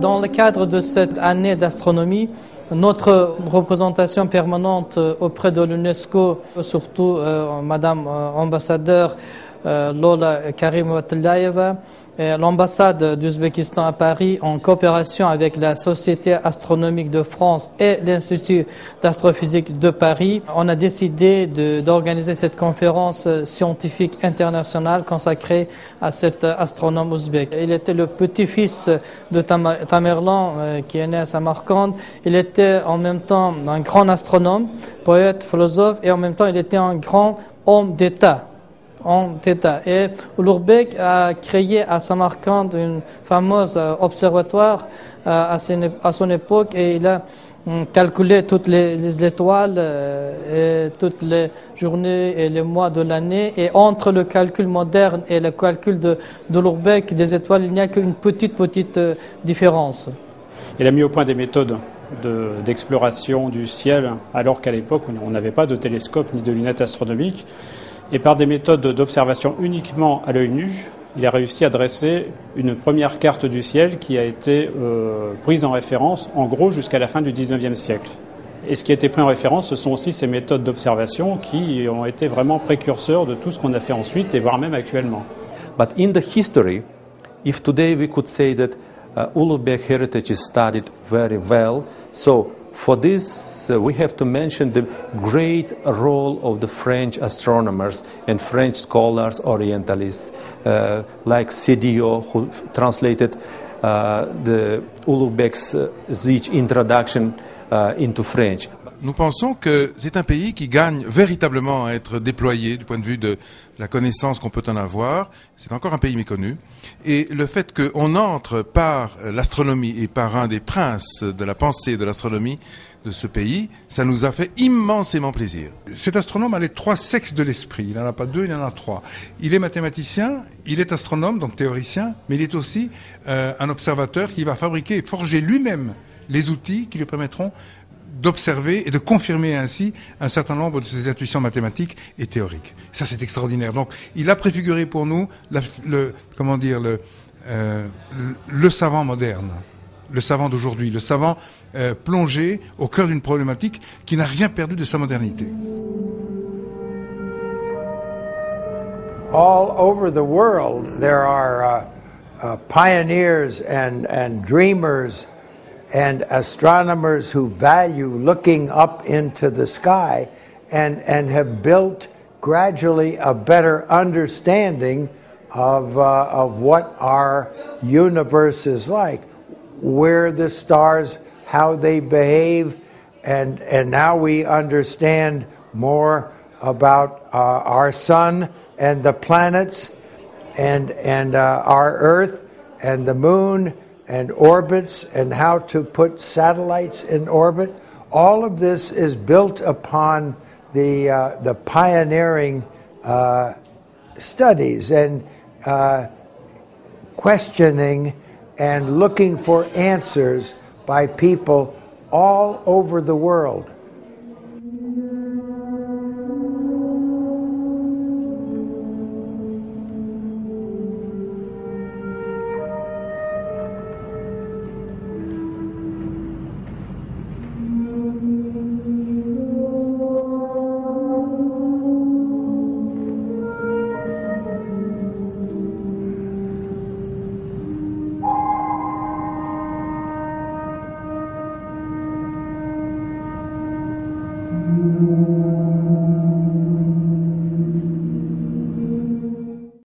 Dans le cadre de cette année d'astronomie, notre représentation permanente auprès de l'UNESCO, surtout Madame ambassadeur Lola Karimova-Tlaeva, l'ambassade d'Ouzbékistan à Paris, en coopération avec la Société astronomique de France et l'Institut d'astrophysique de Paris, on a décidé d'organiser cette conférence scientifique internationale consacrée à cet astronome ouzbek. Il était le petit-fils de Tamerlan, qui est né à Samarcande. Il était en même temps un grand astronome, poète, philosophe, et en même temps il était un grand homme d'État. Et Oulourbek a créé à Samarcande une fameuse observatoire à son époque, et il a calculé toutes les étoiles et toutes les journées et les mois de l'année. Et entre le calcul moderne et le calcul de Oulourbek des étoiles, il n'y a qu'une petite différence. Il a mis au point des méthodes d'exploration du ciel, alors qu'à l'époque on n'avait pas de télescope ni de lunettes astronomiques. Et par des méthodes d'observation uniquement à l'œil nu, il a réussi à dresser une première carte du ciel qui a été prise en référence, en gros, jusqu'à la fin du XIXe siècle. Et ce qui a été pris en référence, ce sont aussi ces méthodes d'observation qui ont été vraiment précurseurs de tout ce qu'on a fait ensuite, et voire même actuellement. But in the history, if today we could say that Ulugh-Beg heritage is studied very well, so for this, we have to mention the great role of the French astronomers and French scholars, Orientalists, like Sédio, who translated the Ulugh-Beg's Zich introduction into French. Nous pensons que c'est un pays qui gagne véritablement à être déployé du point de vue de la connaissance qu'on peut en avoir. C'est encore un pays méconnu. Et le fait qu'on entre par l'astronomie et par un des princes de la pensée de l'astronomie de ce pays, ça nous a fait immensément plaisir. Cet astronome a les trois sexes de l'esprit. Il n'en a pas deux, il en a trois. Il est mathématicien, il est astronome, donc théoricien, mais il est aussi un observateur qui va fabriquer et forger lui-même les outils qui lui permettront d'observer et de confirmer ainsi un certain nombre de ses intuitions mathématiques et théoriques. Ça, c'est extraordinaire. Donc, il a préfiguré pour nous le savant moderne, le savant d'aujourd'hui, le savant plongé au cœur d'une problématique qui n'a rien perdu de sa modernité. All over the world, there are pioneers and dreamers and astronomers who value looking up into the sky and have built gradually a better understanding of what our universe is like, where the stars, how they behave, and now we understand more about our sun and the planets and our Earth and the moon and orbits and how to put satellites in orbit. All of this is built upon the pioneering studies and questioning and looking for answers by people all over the world.